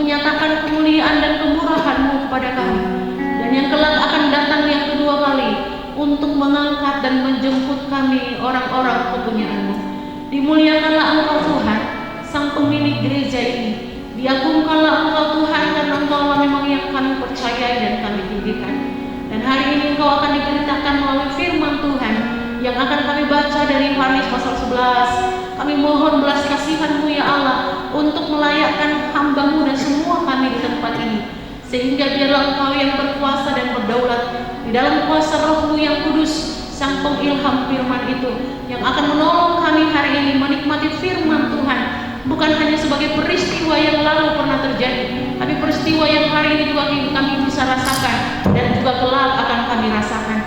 menyatakan kemuliaan dan kemurahan-Mu kepada kami, dan yang kelak akan datang yang kedua kali untuk mengangkat dan menjemput kami orang-orang kepunyaan-Mu. Dimuliakanlah Engkau Tuhan, Sang pemilik gereja ini. Diagungkanlah Engkau Tuhan, karena Engkau memang yang kami percayai dan kami tinggikan. Dan hari ini Engkau akan diberitakan melalui firman Tuhan yang akan kami baca dari Yohanes pasal 11. Kami mohon belas kasihan-Mu ya Allah untuk melayakkan hamba-Mu dan semua kami di tempat ini, sehingga biarlah Engkau yang berkuasa dan berdaulat di dalam kuasa Roh-Mu yang kudus, Sang pengilham firman itu, yang akan menolong kami hari ini menikmati firman Tuhan, bukan hanya sebagai peristiwa yang lalu pernah terjadi, tapi peristiwa yang hari ini juga kami bisa rasakan dan juga kelak akan kami rasakan.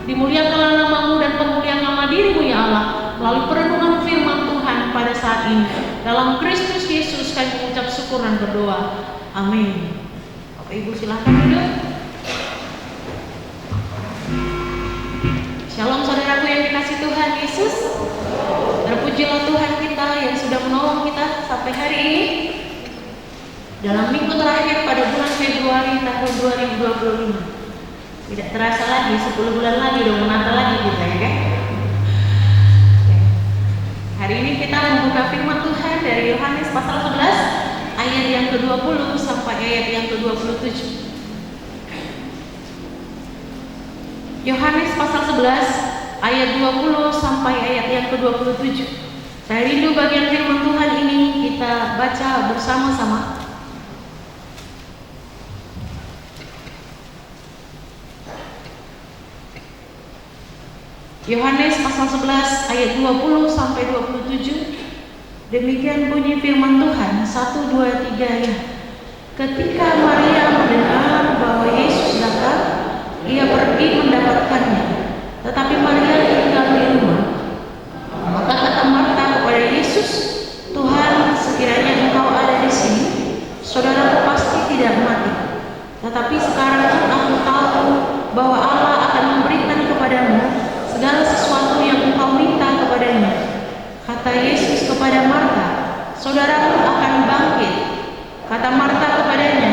Dimuliakanlah nama-Mu dan pemuliakanlah diri-Mu ya Allah melalui perenungan firman Tuhan pada saat ini. Dalam Kristus Yesus kami mengucap syukur dan berdoa. Amin. Bapak Ibu silakan duduk. Shalom saudaraku yang dikasih Tuhan Yesus. Terpujilah Tuhan kita yang sudah menolong kita sampai hari ini, dalam minggu terakhir pada bulan Februari tahun 2025. Tidak terasa lagi 10 bulan lagi udah menata lagi kita ya kan? Hari ini kita membuka firman Tuhan dari Yohanes pasal 11 ayat yang ke-20 sampai ayat yang ke-27. Yohanes pasal 11 ayat 20 sampai ayat yang ke-27. Saya rindu bagian firman Tuhan ini kita baca bersama-sama. Yohanes pasal 11 ayat 20 sampai 27. Demikian bunyi firman Tuhan. 1, 2, 3 ya. Ketika Maria mendengar bahwa Yesus datang, ia pergi mendapatkannya. Tetapi Maria tinggal di rumah. Maka kata Marta kepada Yesus, Tuhan, sekiranya Engkau ada di sini, saudaraku pasti tidak mati. Tetapi sekarang aku tahu bahwa Allah akan memberikan kepadamu segala sesuatu yang engkau minta kepadanya. Kata Yesus kepada Marta, saudaraku akan bangkit. Kata Marta kepadanya,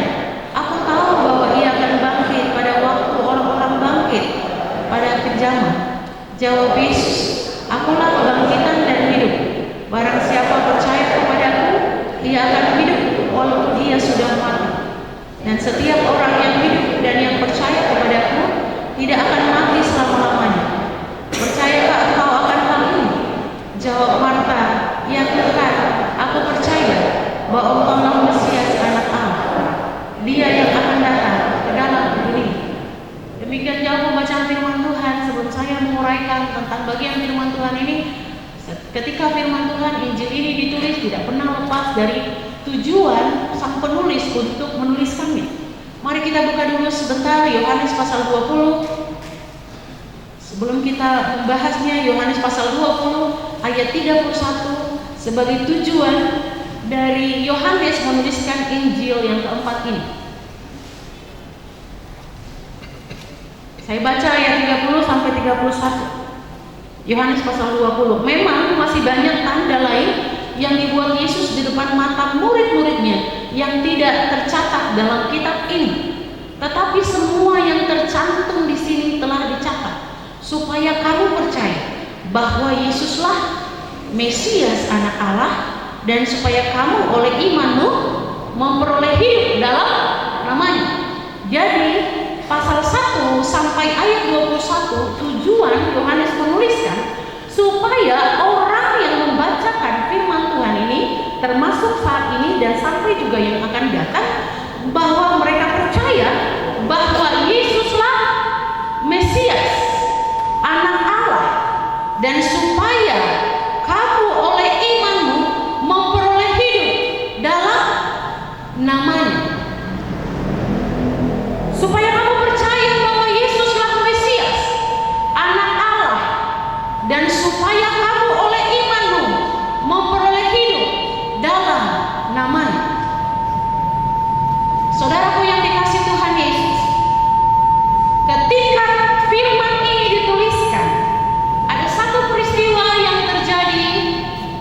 aku tahu bahwa ia akan bangkit pada waktu orang-orang bangkit pada akhir zaman. Jawab Yesus, akulah kebangkitan dan hidup. Barang siapa percaya kepadaku, ia akan hidup walaupun ia sudah mati. Dan setiap orang yang hidup dan yang percaya kepadaku tidak akan mati selama-lamanya. Percayakah engkau akan hal ini? Jawab Marta, ya Tuhan, aku percaya bahwa Engkaulah Mesias anak Allah, Dia yang akan datang ke dalam dunia. Demikian jauh pembacaan firman Tuhan. Sebelum saya menguraikan tentang bagian firman Tuhan ini, ketika firman Tuhan Injil ini ditulis tidak pernah lepas dari tujuan sang penulis untuk menuliskannya. Mari kita buka dulu sebentar Yohanes pasal 20. Sebelum kita membahasnya, Yohanes pasal 20 ayat 31 sebagai tujuan dari Yohanes menuliskan Injil yang keempat ini. Saya baca ayat 30 sampai 31. Yohanes pasal 20. Memang masih banyak tanda lain yang dibuat Yesus di depan mata murid-muridnya yang tidak tercatat dalam kitab ini. Tetapi semua yang tercantum di sini telah dicatat, supaya kamu percaya bahwa Yesuslah Mesias anak Allah, dan supaya kamu oleh imanmu memperoleh hidup dalam namanya. Jadi pasal 1 sampai ayat 21 tujuan Yohanes menuliskan supaya orang yang membacakan firman Tuhan ini, termasuk saat ini dan sampai juga yang akan datang, bahwa mereka percaya bahwa Yesuslah Mesias anak Allah, dan supaya kamu oleh imanmu memperoleh hidup dalam namanya. Supaya kamu percaya bahwa Yesuslah Mesias anak Allah, dan supaya kamu oleh imanmu memperoleh hidup dalam namanya. Saudaraku yang dikasih Tuhan Yesus, ketika firman ini dituliskan, ada satu peristiwa yang terjadi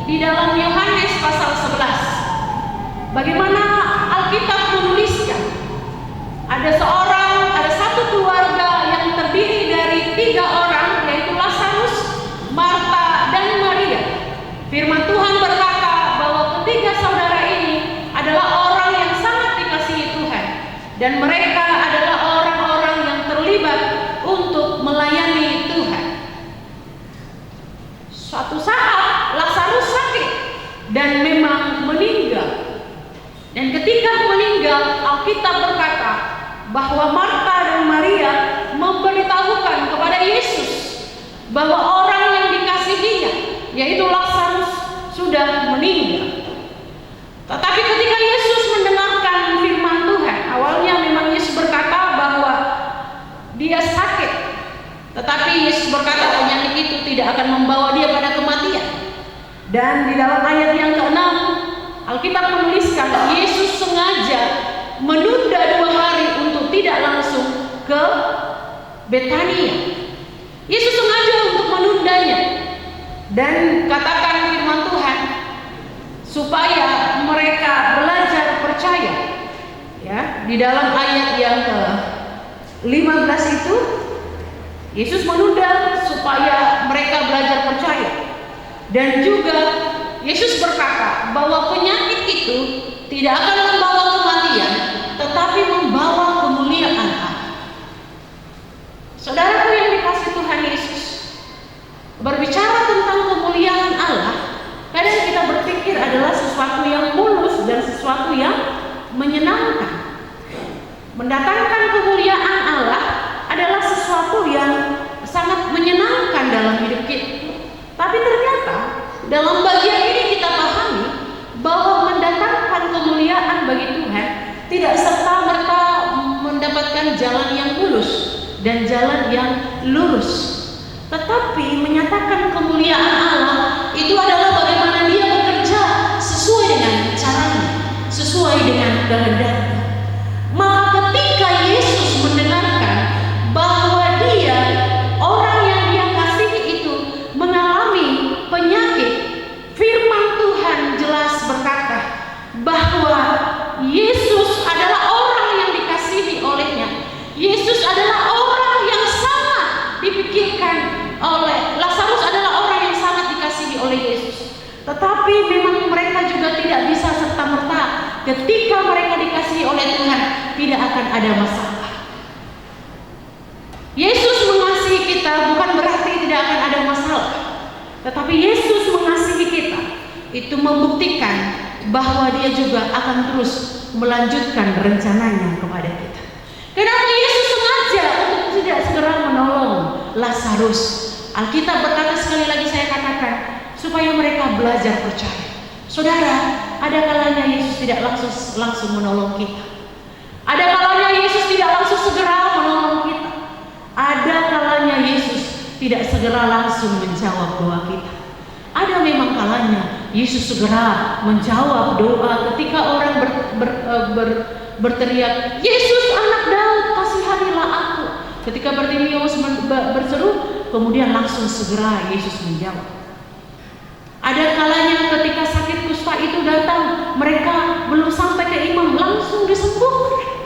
di dalam Yohanes pasal 11. Bagaimana Alkitab dan mereka adalah orang-orang yang terlibat untuk melayani Tuhan. Suatu saat Lazarus sakit dan memang meninggal. Dan ketika meninggal, Alkitab berkata bahwa Marta dan Maria memberitahukan kepada Yesus bahwa orang yang dikasihinya, yaitu Lazarus, sudah meninggal. Tetapi ketika Yesus mendengarkan firman Tuhan, awalnya memang Yesus berkata bahwa dia sakit, tetapi Yesus berkata penyakit itu tidak akan membawa dia pada kematian. Dan di dalam ayat yang ke-6 Alkitab menuliskan Yesus sengaja menunda 2 hari untuk tidak langsung ke Betania. Yesus sengaja untuk menundanya. Dan katakan firman Tuhan supaya mereka belajar percaya. Ya, di dalam ayat yang ke-15 itu Yesus menunda supaya mereka belajar percaya. Dan juga Yesus berkata bahwa penyakit itu tidak akan membawa kematian, tetapi membawa kemuliaan Allah. Saudaraku yang dikasihi Tuhan Yesus, berbicara tentang kemuliaan Allah, kadang kita berpikir adalah sesuatu yang mulus dan sesuatu yang menyenangkan. Mendatangkan kemuliaan Allah adalah sesuatu yang sangat menyenangkan dalam hidup kita. Tapi ternyata dalam bagian ini kita pahami bahwa mendatangkan kemuliaan bagi Tuhan tidak serta-merta mendapatkan jalan yang mulus dan jalan yang lurus. Tetapi menyatakan kemuliaan Allah itu adalah bagaimana Dia bekerja sesuai dengan caranya, sesuai dengan kehendaknya. Maka ketika Yesus mendengarkan bahwa dia, orang yang Dia kasihi itu, mengalami penyakit, firman Tuhan jelas berkata bahwa Yesus adalah orang yang dikasihi olehnya. Yesus adalah orang yang sangat dipikirkan oleh Lazarus, adalah orang yang sangat dikasihi oleh Yesus. Tetapi memang mereka juga tidak bisa serta-merta ketika mereka dikasihi oleh Tuhan tidak akan ada masalah. Yesus mengasihi kita bukan berarti tidak akan ada masalah. Tetapi Yesus mengasihi kita itu membuktikan bahwa Dia juga akan terus melanjutkan rencananya kepada kita. Kenapa Yesus sengaja untuk tidak segera menolong Lazarus? Alkitab berkata, sekali lagi saya katakan, supaya mereka belajar percaya. Saudara, ada kalanya Yesus tidak langsung menolong kita. Ada kalanya Yesus tidak langsung segera menolong kita. Ada kalanya Yesus tidak segera langsung menjawab doa kita. Ada memang kalanya Yesus segera menjawab doa ketika orang berteriak, Yesus anak Daud, kasihanilah aku. Ketika Bartimeus berseru, kemudian langsung segera Yesus menjawab. Ada kalanya ketika sakit kusta itu datang, mereka belum sampai ke imam, langsung disembuhkan.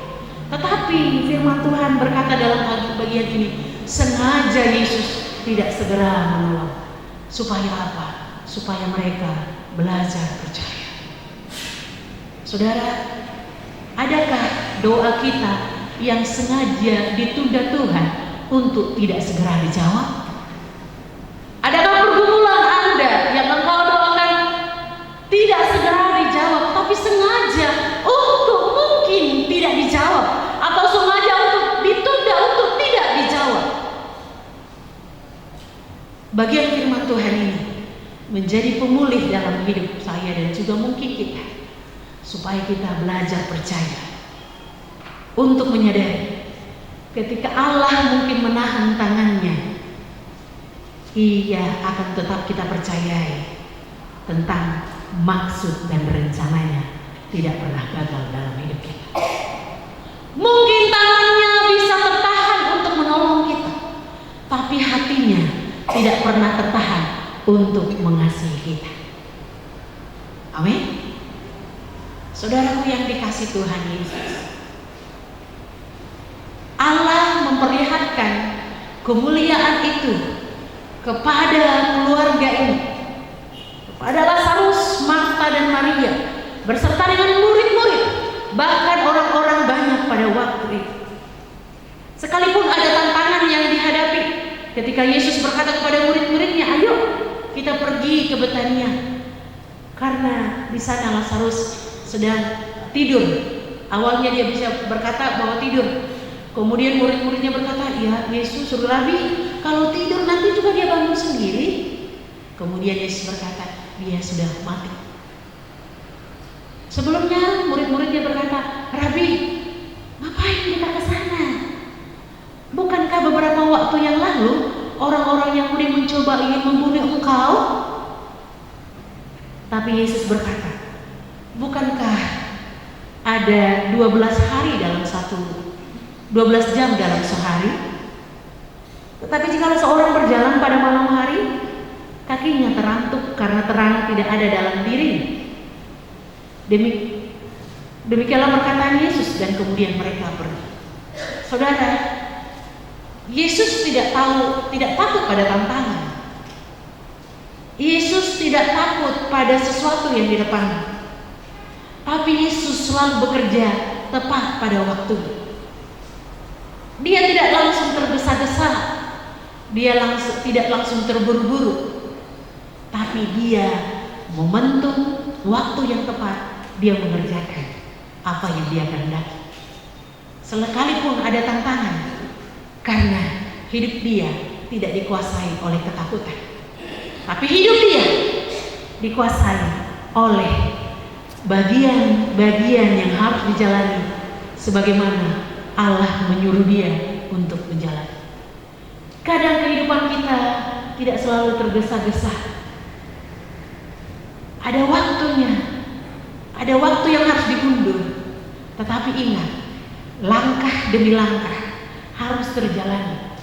Tetapi firman Tuhan berkata dalam bagian ini, sengaja Yesus tidak segera menolong. Supaya apa? Supaya mereka belajar percaya. Saudara, adakah doa kita yang sengaja ditunda Tuhan untuk tidak segera dijawab? Adakah pergumulan Anda yang engkau doakan tidak segera dijawab, tapi sengaja untuk mungkin tidak dijawab, atau sengaja untuk ditunda untuk tidak dijawab? Bagian firman Tuhan ini menjadi pemulih dalam hidup saya dan juga mungkin kita, supaya kita belajar percaya untuk menyadari ketika Allah mungkin menahan tangannya, Ia akan tetap kita percayai tentang maksud dan rencananya tidak pernah gagal dalam hidup kita. Mungkin tangannya bisa tertahan untuk menolong kita, tapi hatinya tidak pernah tertahan untuk mengasihi kita. Amin. Saudaraku yang dikasihi Tuhan Yesus, Allah memperlihatkan kemuliaan itu kepada keluarga ini, kepada Lazarus, Marta dan Maria, berserta dengan murid-murid, bahkan orang-orang banyak pada waktu itu. Sekalipun ada tantangan yang dihadapi, ketika Yesus berkata kepada murid-muridnya, ayo kita pergi ke Betania, karena di sana Lazarus sedang tidur. Awalnya dia bisa berkata bahwa tidur, kemudian murid-muridnya berkata, ya Yesus, Rabi, kalau tidur nanti juga dia bangun sendiri. Kemudian Yesus berkata, dia sudah mati. Sebelumnya murid-muridnya berkata, Rabi, ngapain kita ke sana? Bukankah beberapa waktu yang lalu orang-orang Yahudi mencoba ingin membunuh engkau? Tapi Yesus berkata, bukankah ada 12 hari dalam 12 jam dalam sehari? Tetapi jika seorang berjalan pada malam hari, kakinya terantuk karena terang tidak ada dalam dirinya. Demikianlah perkataan Yesus, dan kemudian mereka pergi. Saudara, Yesus tidak takut pada tantangan. Yesus tidak takut pada sesuatu yang di depan. Tapi Yesus selalu bekerja tepat pada waktunya. Dia tidak langsung tergesa-gesa. Dia tidak langsung terburu-buru. Tapi dia momentum waktu yang tepat, dia mengerjakan apa yang dia kehendaki. Sekalipun ada tantangan, karena hidup dia tidak dikuasai oleh ketakutan, tapi hidup dia dikuasai oleh bagian-bagian yang harus dijalani sebagaimana Allah menyuruh dia untuk menjalani. Kadang kehidupan kita tidak selalu tergesa-gesa. Ada waktunya, ada waktu yang harus diundur. Tetapi ingat, langkah demi langkah harus terjalani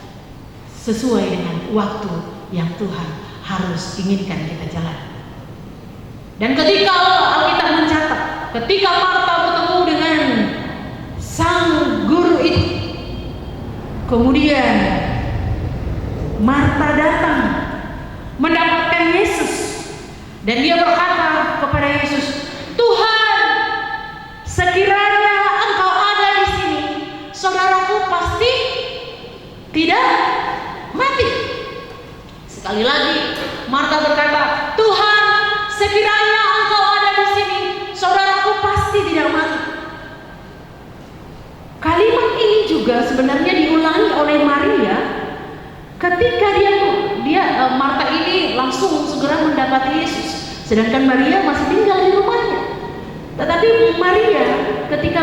sesuai dengan waktu yang Tuhan harus inginkan kita jalani. Dan ketika Alkitab mencatat, ketika Marta bertemu dengan sang guru itu, kemudian Marta datang mendapatkan Yesus, dan dia berkata kepada Yesus, Tuhan, sekiranya engkau ada di sini, saudaraku pasti tidak mati. Sekali lagi Marta berkata, Tuhan, sekiranya engkau ada di sini, saudaraku pasti tidak mati. Kalimat ini juga sebenarnya diulangi oleh Maria ketika Marta ini langsung segera mendapati Yesus, sedangkan Maria masih tinggal di rumahnya. Tetapi Maria ketika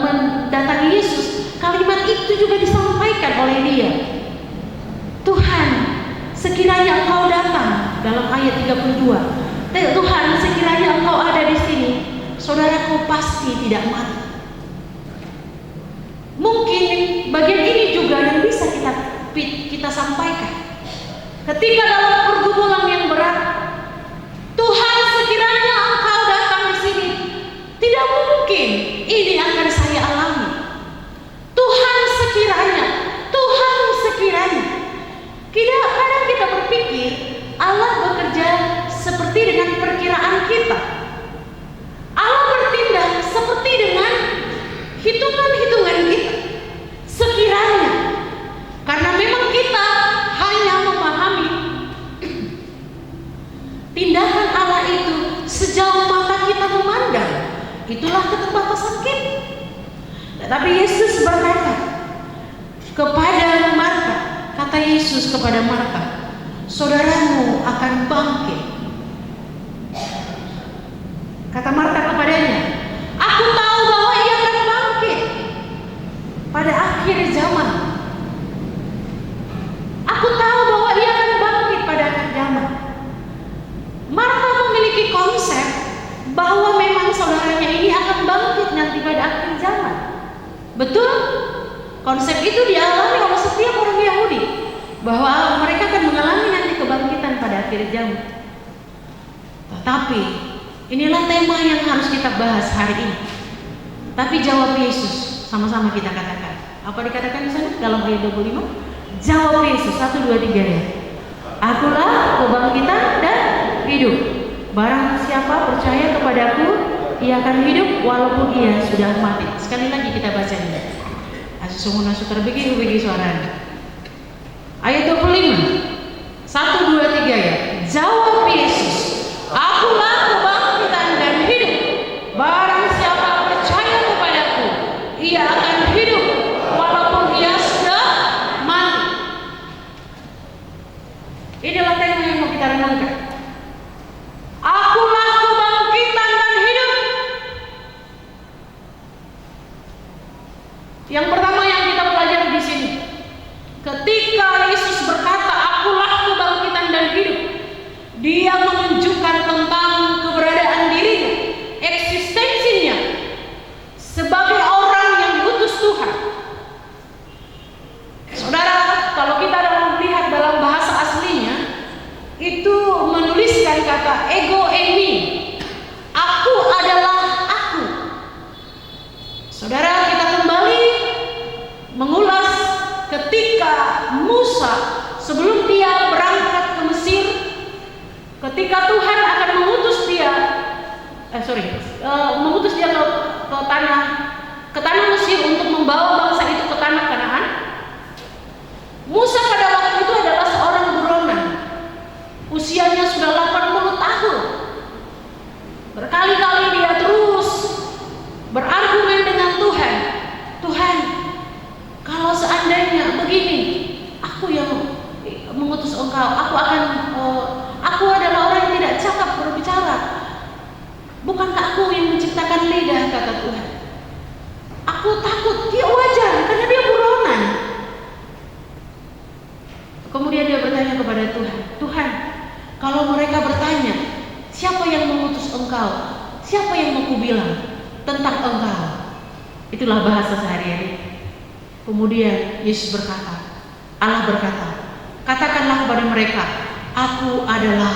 mendatangi Yesus, kalimat itu juga disampaikan oleh dia. Tuhan, sekiranya engkau datang, dalam ayat 32. Tuhan, sekiranya engkau ada di sini, saudaraku pasti tidak mati. Mungkin bagian ini juga yang bisa kita sampaikan. Ketika dalam pergumulan yang berat, Tuhan, sekiranya engkau datang di sini, tidak mungkin ini akan saya alami. Tuhan sekiranya. Kadang kita berpikir Allah bekerja seperti dengan perkiraan kita. Allah bertindak seperti dengan hitungan-hitungan kita. Sekiranya, karena memang kita hanya memahami tindakan Allah itu sejauh mata kita memandang. Itulah keterbatasan kita. Tetapi Yesus berkata kepada Marta, kata Yesus kepada Marta, saudaramu akan bangkit. Kata Marta kepadanya, aku tahu bahwa ia akan bangkit pada akhir zaman. Aku tahu bahwa ia akan bangkit pada akhir zaman. Marta memiliki konsep bahwa memang saudaranya ini akan bangkit nanti pada akhir zaman. Betul? Konsep itu dialami oleh setiap orang Yahudi, bahwa mereka akan mengalami nanti kebangkitan pada akhir zaman. Tetapi inilah tema yang harus kita bahas hari ini. Tapi jawab Yesus, sama-sama kita katakan. Apa dikatakan di sana dalam ayat 25? Jawab Yesus, 1, 2, 3 ya. Akulah kebangkitan dan hidup. Barang siapa percaya kepadaku, ia akan hidup walaupun ia sudah mati. Sekali lagi kita baca. sesungguhnya suka begi suaranya. Ayat 25. 1, 2, 3 ya. Jawab Yesus, "Akulah kebangkitan dan hidup. Barang siapa percaya kepadaku, ia akan hidup walaupun ia sudah mati." Inilah tema yang mau kita renungkan. Akulah kebangkitan dan hidup. Yang pertama yang kita pelajari di sini, ketika Yesus berkata, "Akulah kebangkitan dan hidup," Dia menunjukkan tentang keberadaan dirinya, eksistensinya sebagai orang yang diutus Tuhan. Saudara, kalau kita melihat dalam bahasa aslinya, itu menuliskan kata ego eimi, aku adalah aku. Saudara, kita kembali mengulas ketika Musa sebelum dia berangkat ke Mesir, ketika Tuhan akan mengutus dia ke tanah Mesir untuk membawa bangsa itu ke tanah Kanaan. Musa pada waktu itu adalah seorang buronan. Usianya sudah 80 tahun. Berkali-kali dia terus berargumen dengan Tuhan. Tuhan, kalau seandainya begini, aku yang mengutus Engkau, aku adalah orang yang tidak cakap berbicara. Bukankah aku yang menciptakan lidah, kata Tuhan. Aku takut. Dia wajar karena dia buronan. Kemudian dia bertanya kepada Tuhan, "Tuhan, kalau mereka bertanya, siapa yang mengutus Engkau? Siapa yang mau kubilang tentang Engkau?" Itulah bahasa sehari-hari. Kemudian Yesus berkata, Allah berkata, "Katakanlah kepada mereka, aku adalah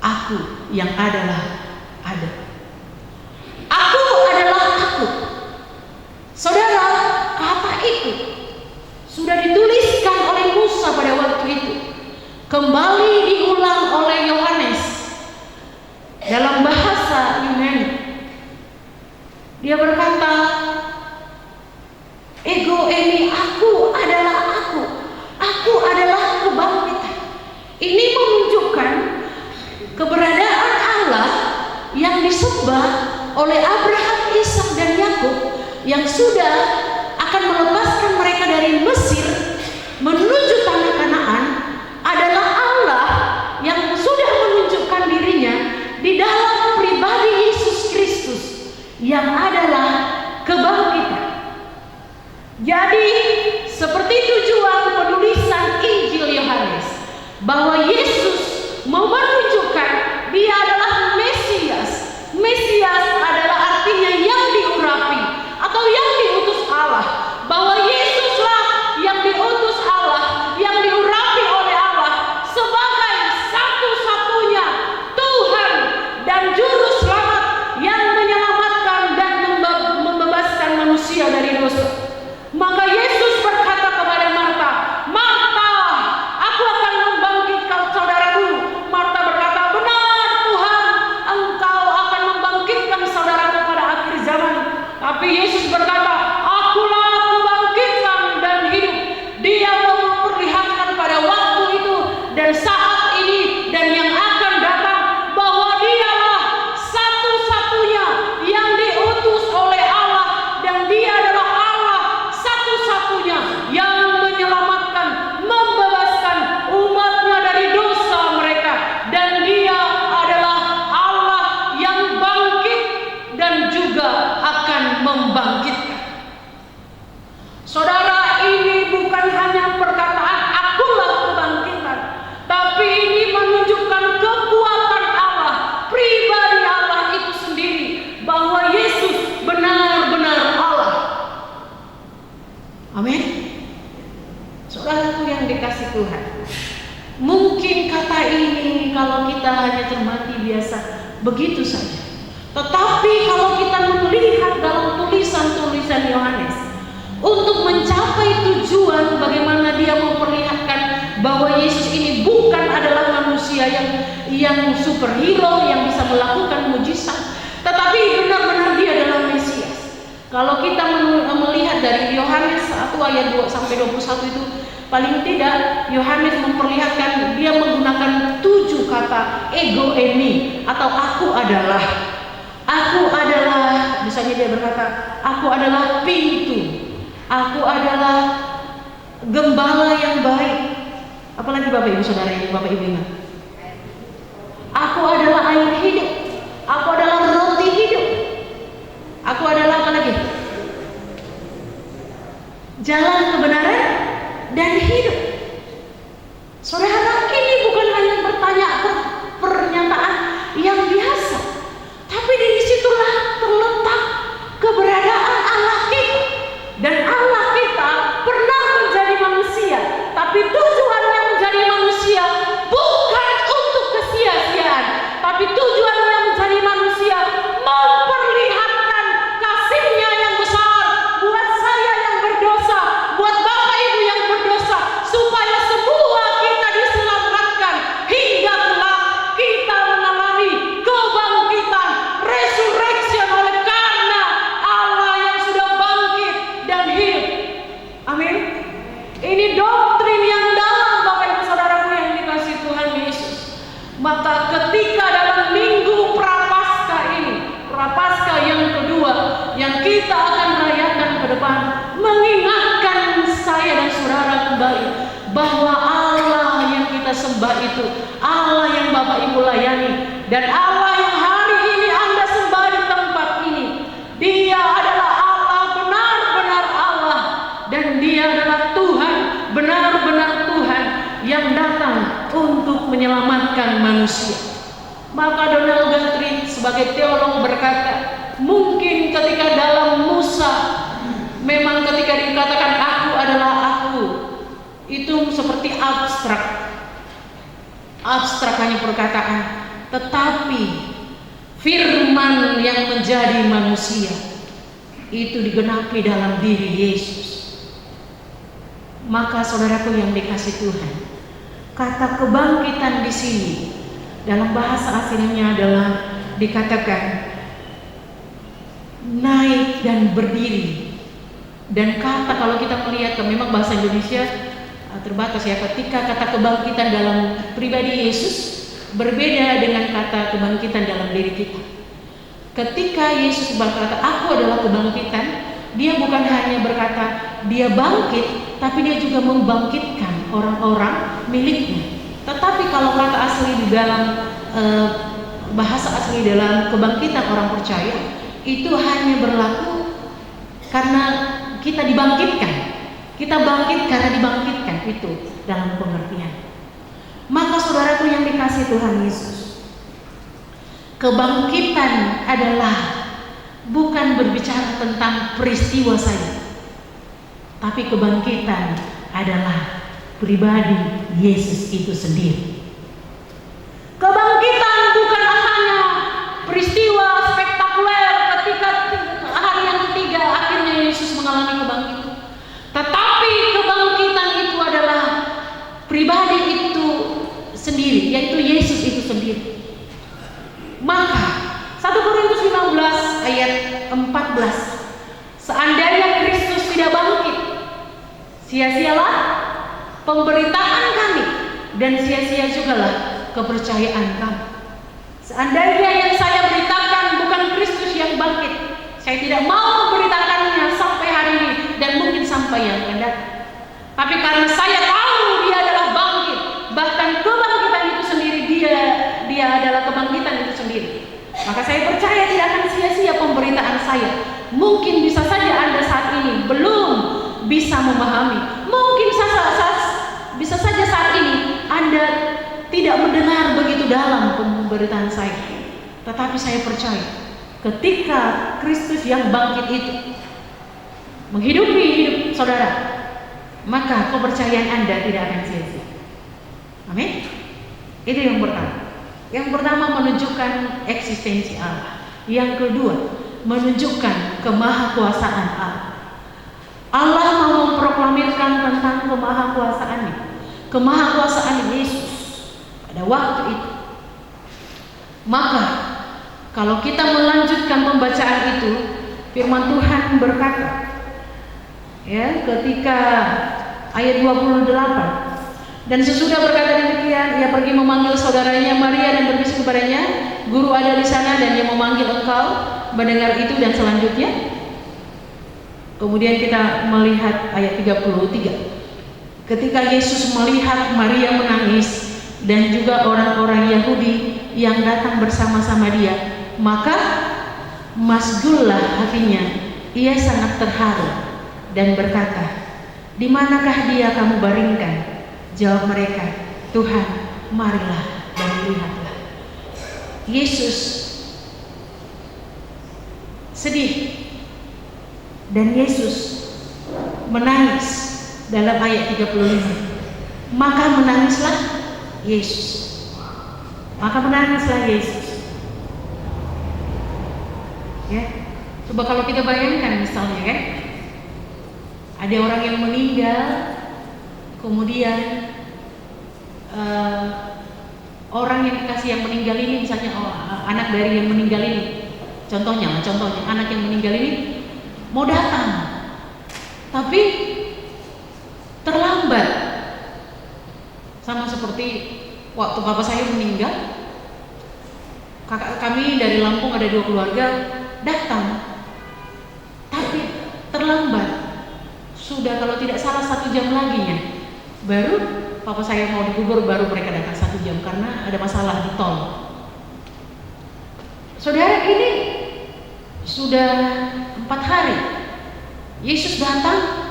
aku yang adalah ada." Aku adalah aku. Saudara, kata itu sudah dituliskan oleh Musa pada waktu itu, kembali diulang oleh Yohanes dalam bahasa Yunani. Dia berkata, ego eimi, aku adalah aku. Aku adalah kebangkitan. Ini menunjukkan keberadaan Allah yang disembah oleh Abraham, Ishak dan Yakub, yang sudah akan melepaskan mereka dari Mesir menuju tanah Kanaan, adalah Allah yang sudah menunjukkan dirinya di dalam pribadi Yesus Kristus yang adalah kebangkitan. Jadi seperti tujuan penulisan Injil Yohanes, bahwa Yesus mau menunjukkan dia adalah Mesias. Mesias adalah artinya yang diurapi atau yang diutus Allah, bahwa Yesuslah yang diutus Allah, yang diurapi oleh Allah sebagai satu-satunya Tuhan dan Juru Selamat yang menyelamatkan dan membebaskan manusia dari dosa. Maka Yesus berkata kepada Marta, "Marta, aku akan membangkitkan saudaraku." Marta berkata, "Benar Tuhan, Engkau akan membangkitkan saudaraku pada akhir zaman." Tapi Yesus berkata, "Akulah kebangkitan dan hidup." Dia mau memperlihatkan pada waktu itu dan saat ini dan yang akan datang, bahwa dialah satu-satunya yang diutus oleh Allah, dan dia adalah Allah satu-satunya yang menyelamatkan, membebaskan umatnya dari dosa mereka, dan dia adalah Allah yang bangkit dan juga akan membangkitkan. Saudara, ini bukan hanya perkataan akulah kebangkitan, tapi ini menunjukkan kekuatan Allah, pribadi Allah itu sendiri, bahwa Yesus benar-benar Allah. Amin. Saudaraku yang dikasih Tuhan, mungkin kata ini kalau kita hanya cermati biasa begitu saja. Tetapi kalau kita melihat dalam tulisan-tulisan Yohanes, untuk mencapai tujuan bagaimana dia memperlihatkan bahwa Yesus ini bukan adalah manusia yang superhero yang bisa melakukan mujizat, tetapi benar-benar dia adalah Mesias. Kalau kita melihat melihat dari Yohanes 1 ayat 2 sampai 21 itu, paling tidak Yohanes memperlihatkan dia menggunakan 7 kata ego eimi atau aku adalah. Aku adalah, misalnya dia berkata, aku adalah pintu, aku adalah gembala yang baik. Apalagi Bapak Ibu Saudara ini, Bapak Ibu ingat, aku adalah air hidup, aku adalah roti hidup, aku adalah apa lagi? Jalan kebenaran dan hidup. Saudara, ini bukan hanya pernyataan yang biasa, tapi disitulah terletak keberadaan Allah kita. Dan Allah kita pernah menjadi manusia, tapi tujuannya menjadi manusia bukan untuk kesia-siaan, tapi tujuannya menjadi manusia memperlihatkan kasih-Nya yang besar buat saya yang berdosa, buat Bapak Ibu yang berdosa, supaya semua kita diselamatkan hingga kelak kita mengalami kebangkitan, resurrection, oleh karena Allah yang sudah bangkit dan hidup. Amin. Ini doktrin yang dalam, Bapak Ibu Saudaraku yang dikasih Tuhan Yesus. Maka ketika dalam minggu Prapaskah ini, Prapaskah yang kedua yang kita akan rayakan ke depan, mengingatkan saya dan saudara kembali bahwa Allah yang kita sembah itu Allah yang Bapak Ibu layani, dan Allah yang hari ini Anda sembah di tempat ini, Dia adalah Allah, benar-benar Allah, dan Dia adalah Tuhan, benar-benar Tuhan yang datang untuk menyelamatkan manusia. Maka Donald Guthrie sebagai teolog berkata, mungkin ketika dalam Musa memang ketika dikatakan aku adalah aku, itu seperti abstrak hanya perkataan, tetapi firman yang menjadi manusia itu digenapi dalam diri Yesus. Maka saudaraku yang dikasih Tuhan, kata kebangkitan di sini dalam bahasa aslinya adalah dikatakan naik dan berdiri. Dan kata, kalau kita melihat memang bahasa Indonesia terbatas ya, ketika kata kebangkitan dalam pribadi Yesus berbeda dengan kata kebangkitan dalam diri kita. Ketika Yesus berkata aku adalah kebangkitan, Dia bukan hanya berkata Dia bangkit, tapi Dia juga membangkitkan orang-orang miliknya. Tetapi kalau kata asli di dalam bahasa asli dalam kebangkitan orang percaya, itu hanya berlaku karena kita dibangkitkan. Kita bangkit karena dibangkitkan, itu dalam pengertian. Maka saudaraku yang dikasih Tuhan Yesus, kebangkitan adalah bukan berbicara tentang peristiwa saja, tapi kebangkitan adalah pribadi Yesus itu sendiri. Kebangkitan bukan hanya peristiwa spektakuler ketika hari yang ketiga akhirnya Yesus mengalami kebangkitan, tetapi kebangkitan itu adalah pribadi itu sendiri, yaitu Yesus itu sendiri. Maka 1 Korintus 15 ayat 14, seandainya Kristus tidak bangkit, sia-sialah pemberitaan kami dan sia-sia jugalah kepercayaan kami. Seandainya yang saya beritakan bukan Kristus yang bangkit, saya tidak mau memberitakannya sampai hari ini dan mungkin sampai yang akan datang. Tapi karena saya tahu Dia adalah bangkit, bahkan kebangkitan itu sendiri dia adalah kebangkitan itu sendiri, maka saya percaya tidak akan sia-sia pemberitaan saya. Mungkin bisa saja Anda saat ini belum bisa memahami, mungkin bisa saja saat ini Anda tidak mendengar begitu dalam pemberitaan saya, tetapi saya percaya ketika Kristus yang bangkit itu menghidupi hidup saudara, maka kepercayaan Anda tidak akan sia-sia. Amin. Itu yang pertama. Yang pertama menunjukkan eksistensi Allah. Yang kedua menunjukkan kemahakuasaan Allah. Allah mau memproklamirkan tentang kemahakuasaannya, kemahakuasaan Yesus pada waktu itu. Maka kalau kita melanjutkan pembacaan itu, firman Tuhan berkata Ya, ketika ayat 28. Dan sesudah berkata demikian, ia pergi memanggil saudaranya Maria dan berbisik kepadanya, "Guru ada di sana dan ia memanggil engkau." Mendengar itu dan selanjutnya, kemudian kita melihat ayat 33. Ketika Yesus melihat Maria menangis dan juga orang-orang Yahudi yang datang bersama-sama dia, maka masgullah hatinya, ia sangat terharu dan berkata, "Di manakah dia kamu baringkan?" Jawab mereka, "Tuhan, marilah dan lihatlah." Yesus sedih dan Yesus menangis dalam ayat 35. Maka menangislah Yesus. Maka menangislah Yesus. Ya, coba kalau kita bayangkan misalnya kan, ada orang yang meninggal, kemudian orang yang dikasih yang meninggal ini, misalnya anak dari yang meninggal ini, contohnya anak yang meninggal ini mau datang, tapi terlambat. Sama seperti waktu bapak saya meninggal, kakak kami dari Lampung ada 2 keluarga datang, tapi terlambat. Sudah kalau tidak salah 1 jam lagi ya, baru papa saya mau dikubur, baru mereka datang 1 jam karena ada masalah di tol. Saudara, ini sudah 4 hari Yesus datang.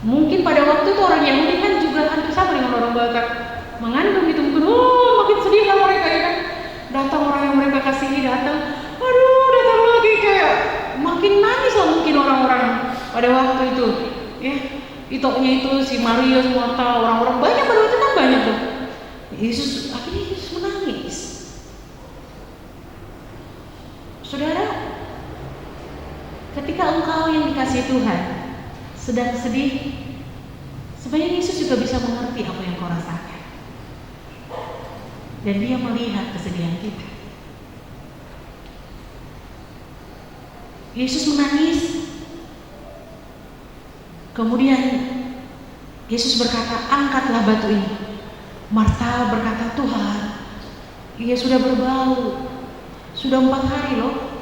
Mungkin pada waktu itu orang Yahudi kan juga hampir sama dengan orang Batak, mengandung itu mungkin, makin sedih lah mereka ya kan. Datang orang yang mereka kasihi datang, datang lagi, kayak makin nangis lah mungkin orang-orang pada waktu itu. Ya, itoknya itu si Maria, Marta, orang-orang banyak pada waktu itu kan banyak tuh. Akhirnya Yesus menangis. Saudara, ketika engkau yang dikasihi Tuhan sedang sedih, sebenarnya Yesus juga bisa mengerti apa yang kau rasakan, dan dia melihat kesedihan kita. Yesus menangis. Kemudian Yesus berkata, "Angkatlah batu ini." Marta berkata, "Tuhan, ia sudah berbau, sudah 4 hari loh."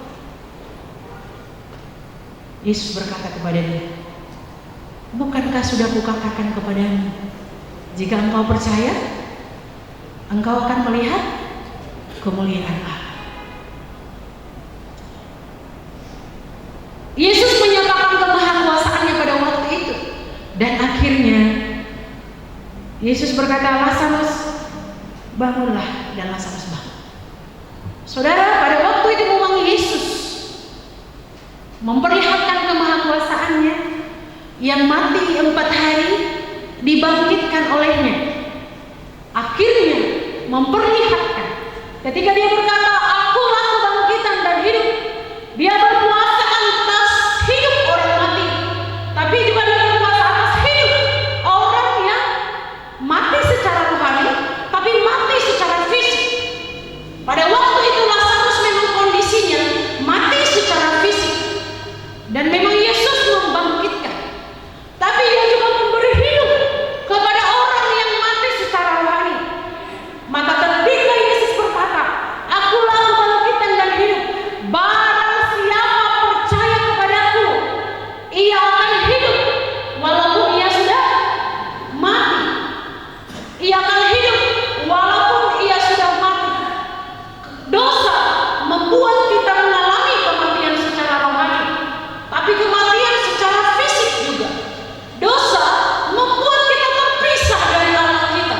Yesus berkata kepada dia, "Bukankah sudah kukatakan kepadamu, jika engkau percaya, engkau akan melihat kemuliaan Allah." Yesus menyatakan kemahakuasaannya pada waktu itu, dan akhirnya Yesus berkata, "Lazarus, bangunlah," dan Lazarus bangun. Saudara, pada waktu itu memang Yesus memperlihatkan kemahakuasaannya. Yang mati 4 hari dibangkitkan olehnya. Akhirnya memperlihatkan ketika dia berkata, "Akulah kebangkitan dan hidup." Dia berkuasa atas hidup orang mati, tapi juga dia berkuasa atas hidup orang yang mati secara rohani, tapi mati secara fisik. Pada waktu itu Lazarus memang kondisinya mati secara fisik, dan memang Yesus membangkitkan, tapi dia juga memberi hidup kepada orang yang mati secara rohani. Maka ketika Yesus berkata, "Akulah kebangkitan dan hidup, barang siapa percaya kepadaku, ia akan hidup walaupun ia sudah mati." Ia akan hidup walaupun ia sudah mati. Dosa membuat kita mengalami kematian secara rohani, tapi kematian secara fisik juga. Dosa membuat kita terpisah dari Allah kita.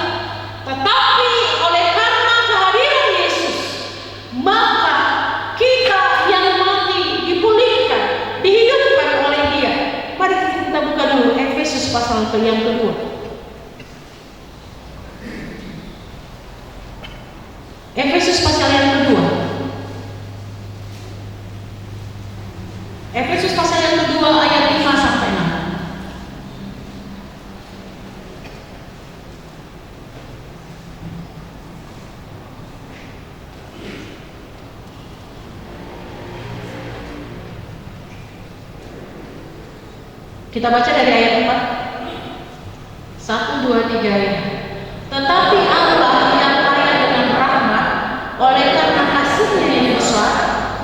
Tetapi oleh karena kehadiran Yesus, maka kita yang mati dipulihkan, dihidupkan oleh Dia. Mari kita buka dulu Efesus pasal yang kedua. Efesus pasal yang kedua. Efesus pasal yang kedua ayat 5 sampai 6. Kita baca dari ayat 4. 1, 2, 3 ya. Tetapi Allah yang kaya dengan rahmat, oleh karena kasih-Nya yang besar,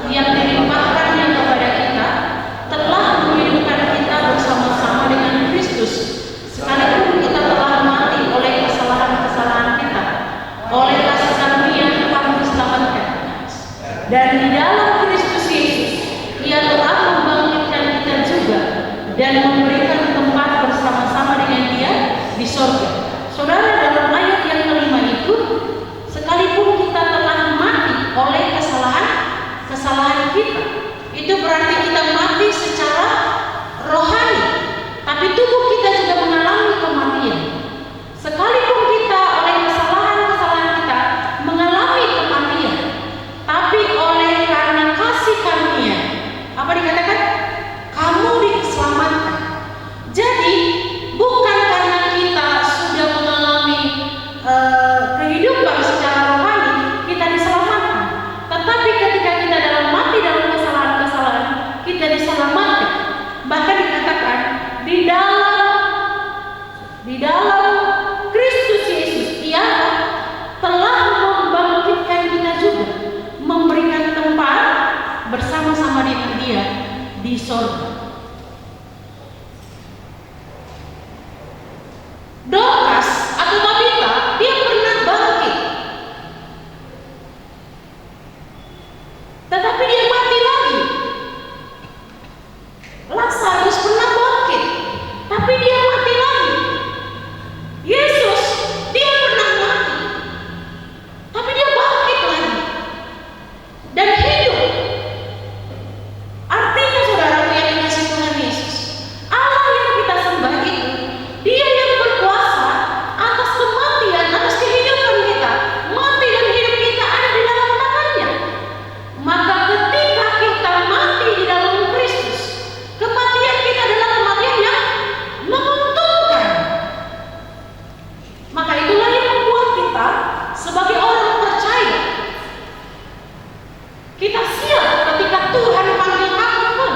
yang dilimpahkan-Nya kepada kita, telah menghidupkan kita bersama-sama dengan Kristus, sekalipun kita telah mati oleh kesalahan-kesalahan kita. Oleh kasih karunia kamu diselamatkan. Dan di dalam Kristus Yesus, Ia telah membangkitkan kita juga dan memberikan tempat bersama-sama dengan Dia di sorga. Saudara, dalam ayat yang kelima itu, sekalipun kita telah mati oleh kesalahan kita, itu berarti kita mati secara rohani, tapi tubuh kita juga mengalami kematian. Sekalipun kita oleh kesalahan kita mengalami kematian, tapi oleh karena kasih karunia, apa dikatakan? Kamu diselamatkan. Jadi bukan karena kita sudah mengalami kehidupan secara rohani kita diselamatkan, tetapi ketika kita dalam mati dalam kesalahan-kesalahan kita diselamatkan. Bahkan dikatakan di dalam Kristus Yesus Ia telah membangkitkan kita juga, memberikan tempat bersama-sama dengan Dia di sorga. Dorcas atau Tabita, dia pernah bangkit, tetapi dia mati lagi. Lazarus pernah bangkit, tapi dia mati lagi. Yesus, dia pernah mati, tapi dia bangkit lagi dan hidup. Artinya saudaraku yang dikasih Tuhan Yesus, Allah yang kita sembah itu, Dia yang berkuasa atas kematian, atas kehidupan kita. Mati dan hidup kita ada di dalam tangan-Nya. Maka ketika kita mati di dalam Kristus, kematian kita adalah kematian yang menguntungkan. Maka itulah yang membuat kita sebagai orang percaya, kita siap ketika Tuhan panggil kapanpun.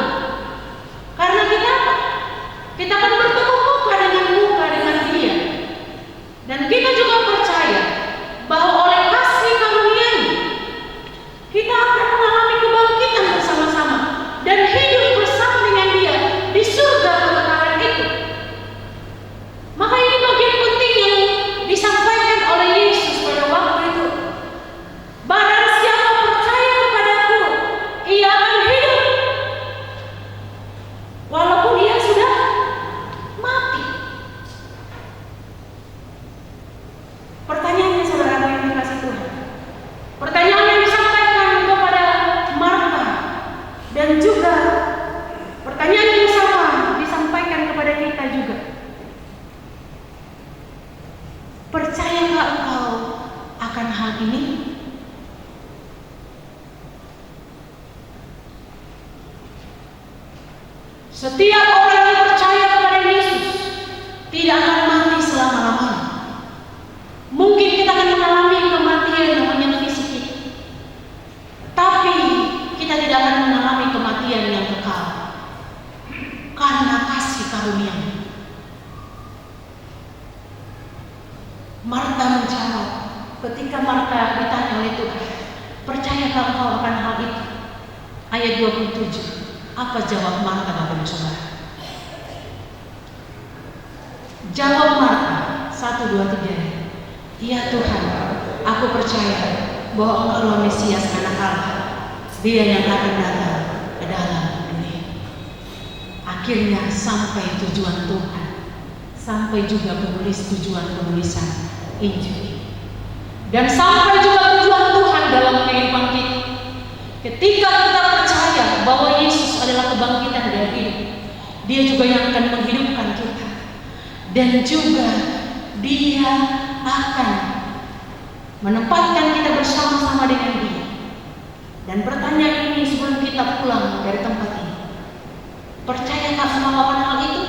Karena kita apa? Kita akan bertemu muka dengan Dia. Dan kita juga percaya bahwa oleh kasih karunia-Nya kita akan mengalami kebangkitan bersama-sama dan hidup bersama dengan Dia di surga kekekalan itu. Maka ini bagian penting yang disampaikan oleh Yesus pada waktu itu. Barang siapa percaya kepadaku, ia akan hidup walaupun ia sudah mati. Pertanyaannya saudara yang dikasih Tuhan, pertanyaan yang disampaikan kepada Marta, dan juga pertanyaan yang sama disampaikan kepada kita juga. Percayakah engkau akan hal ini? Setiap orang yang percaya kepada Yesus tidak akan mati selama-lamanya. Mungkin kita akan mengalami kematian namanya fisik, tapi kita tidak akan mengalami kematian yang kekal karena kasih karunia-Nya. Marta menjawab, ketika Marta ditanya oleh Tuhan, percayakah engkau akan hal itu? Ayat 27. Apa jawab Marta, Bapak dan Saudara? Jawab Marta 1, 2, 3. Ya Tuhan, aku percaya bahwa Engkau Mesias Anak Allah, Dia yang akan datang ke dalam dunia. Akhirnya sampai tujuan Tuhan, sampai juga penulisan Injil, dan sampai juga tujuan Tuhan dalam kehidupan kita. Ketika kita percaya bahwa Yesus adalah kebangkitan dari hidup, Dia juga yang akan menghidupkan kita, dan juga Dia akan menempatkan kita bersama-sama dengan Dia. Dan pertanyaan ini sebelum kita pulang dari tempat ini, percayakah semua orang hal itu?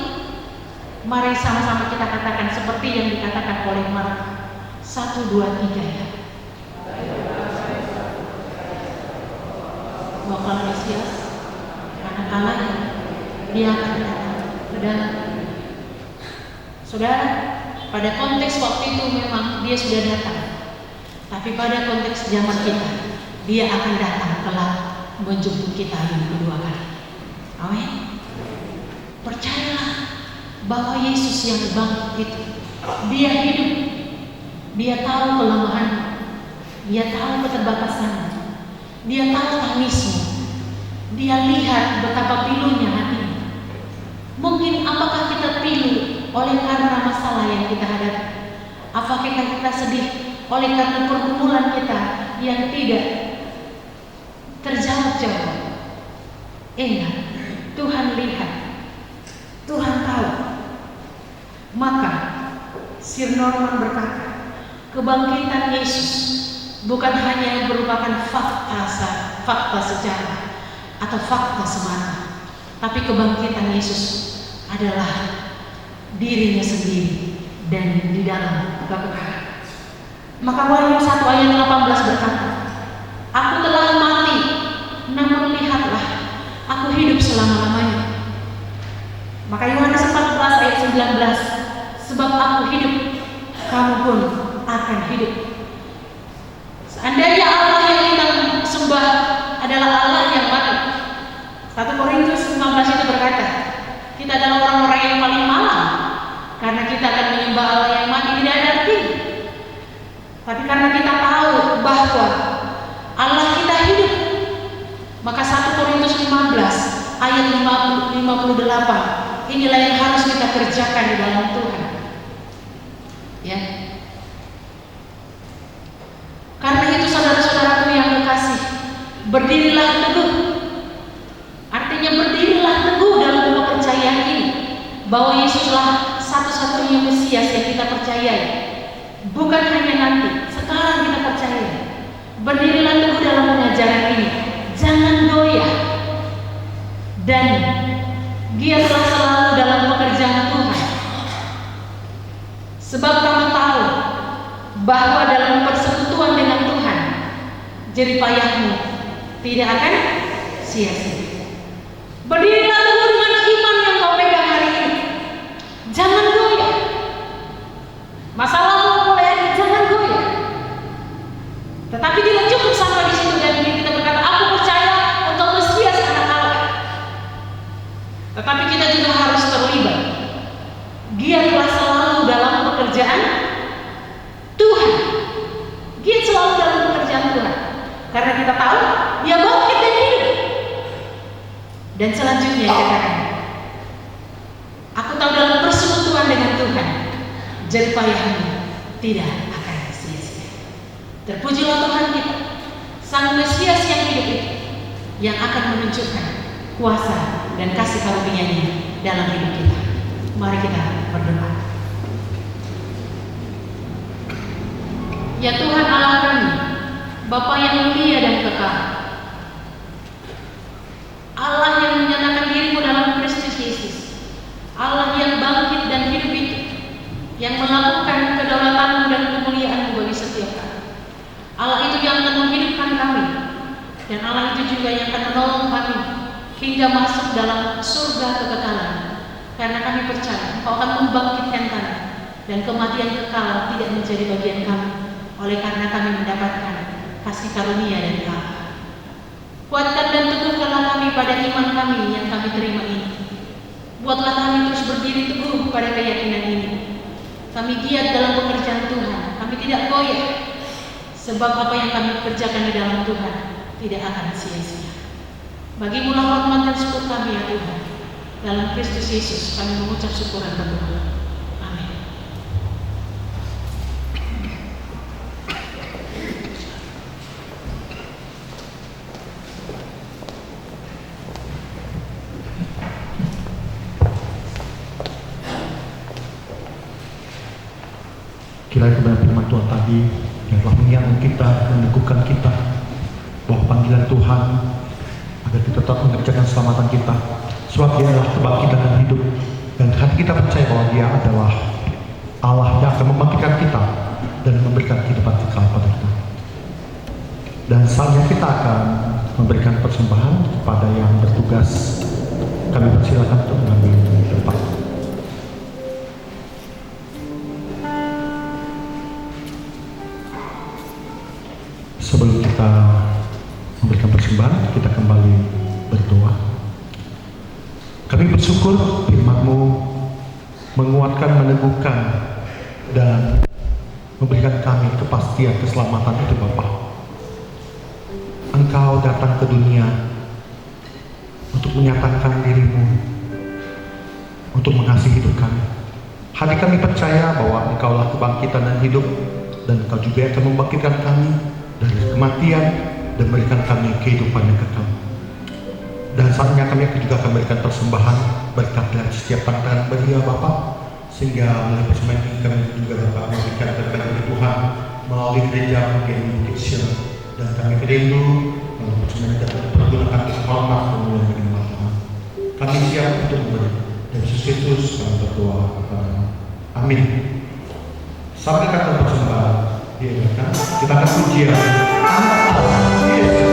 Mari sama-sama kita katakan seperti yang dikatakan oleh Marta 1, 2, 3 ya. Bahwa Mesias anak Allah, Dia akan datang ke dalam. Saudara, pada konteks waktu itu memang dia sudah datang. Tapi pada konteks zaman kita, dia akan datang kelak menjemput kita yang kedua kali. Amin. Percayalah bahwa Yesus yang bangkit itu, dia hidup. Dia tahu kelemahanmu, dia tahu keterbatasanmu, dia tahu tangismu, dia lihat betapa pilunya hatimu. Mungkin apakah kita pilu oleh karena masalah yang kita hadapi? Apakah kita sedih oleh karena pergumulan kita yang tidak terjawab-jawab? Ingat, Tuhan lihat, Tuhan tahu. Maka Sir Norman berkata, kebangkitan Yesus bukan hanya merupakan fakta sejarah atau fakta semata, tapi kebangkitan Yesus adalah dirinya sendiri dan di dalam kekekalan. Maka Wahyu 1 ayat 18 berkata, aku telah mati, namun lihatlah, aku hidup selama-lamanya. Maka Yohanes 14 ayat 19, sebab aku hidup, kamu pun akan hidup. Seandainya Allah yang kita sembah adalah Allah yang mati, 1 Korintus 15 itu berkata, kita adalah orang-orang yang paling malang karena kita akan menyembah Allah yang mati tidak ada artinya. Tapi karena kita tahu bahwa Allah kita hidup, maka 1 Korintus 15 ayat 58, inilah yang harus kita kerjakan di dalam Tuhan. Ya. Karena itu saudara-saudaraku yang kekasih, berdirilah teguh. Artinya berdirilah teguh dalam kepercayaan ini, bahwa Yesuslah satu-satunya Mesias yang kita percayai. Bukan hanya nanti, sekarang kita percaya. Berdirilah teguh dalam pengajaran ini, jangan goyah, dan giatlah selalu dalam pekerjaan Tuhan. Sebab kamu tahu bahwa dalam persekutuan dengan Tuhan, jerih payahmu tidak akan sia-sia. Berdirilah teguh dengan iman yang kau pegang hari ini. Jangan goyah. Masalahmu mulai ada, jangan goyah. Tetapi tidak cukup sampai di situ dan kita berkata, aku percaya untuk Mesias anak Allah. Tetapi kita juga harus terlibat. Giatlah selalu dalam pekerjaan Tuhan. Giat selalu dalam pekerjaan Tuhan. Karena kita tahu dia bangkit dan hidup. Dan selanjutnya dikatakan, aku tahu dalam persekutuan dengan Tuhan, jerih payahmu tidak akan sia-sia. Terpujilah Tuhan kita, Sang Mesias yang hidup itu, yang akan menunjukkan kuasa dan kasih karunia-Nya dalam hidup kita. Mari kita berdoa. Ya Tuhan Allah kami, Bapa yang mulia dan kekal, Allah yang menyatakan dirimu dalam Kristus Yesus, Allah yang bangkit dan hidup itu, yang melakukan kedaulatanmu dan kemuliaanmu bagi setiap kami. Allah itu yang akan menghidupkan kami, dan Allah itu juga yang akan menolong kami hingga masuk dalam surga kekekalan. Karena kami percaya Engkau akan membangkitkan kami, dan kematian kekal tidak menjadi bagian kami, oleh karena kami mendapatkan kasih karunia dari Allah. Kuatkan dan teguhkanlah kami pada iman kami yang kami terima ini. Buatlah kami terus berdiri teguh pada keyakinan ini. Kami giat dalam pekerjaan Tuhan, kami tidak goyah, sebab apa yang kami kerjakan di dalam Tuhan tidak akan sia-sia. Bagimulah hormat dan syukur kami ya Tuhan. Dalam Kristus Yesus kami mengucap syukur dan berdoa. Amin. Kiranya kebenaran firman Tuhan tadi yang telah mengingatkan kita, meneguhkan kita bahwa panggilan Tuhan agar kita tetap mengerjakan keselamatan kita, sebab Dia adalah kebangkitan dan hidup, dan hati kita percaya bahwa Dia adalah Allah yang akan membangkitkan kita dan memberikan kehidupan kekal pada kita. Dan saatnya kita akan memberikan persembahan kepada yang bertugas. Kami persilakan untuk mengambil tempat. kita memberikan persembahan, kita kembali berdoa. Kami bersyukur firman-Mu menguatkan, meneguhkan, dan memberikan kami kepastian keselamatan itu Bapa. Engkau datang ke dunia untuk menyatakan diri-Mu, untuk mengasihi hidup kami. Hati kami percaya bahwa Engkaulah kebangkitan dan hidup, dan Engkau juga akan membangkitkan kami dari kematian dan memberikan kami kehidupan yang kekal. Dan saatnya kami juga akan memberikan persembahan berkat dari setiap tantangan beria Bapa, sehingga melalui persembahan ini kami juga dapat memberikan berkat dari Tuhan melalui gereja Bukit Sion, dan kami rindu melalui persembahan dapat dipergunakan untuk hormat dan mulia bagi nama Tuhan. Kami siap untuk memberi. Dan Yesus Kristus kami berdoa kepada-Mu. Amin. Sampai kata persembahan diadakan, kita akan pujian. Amin.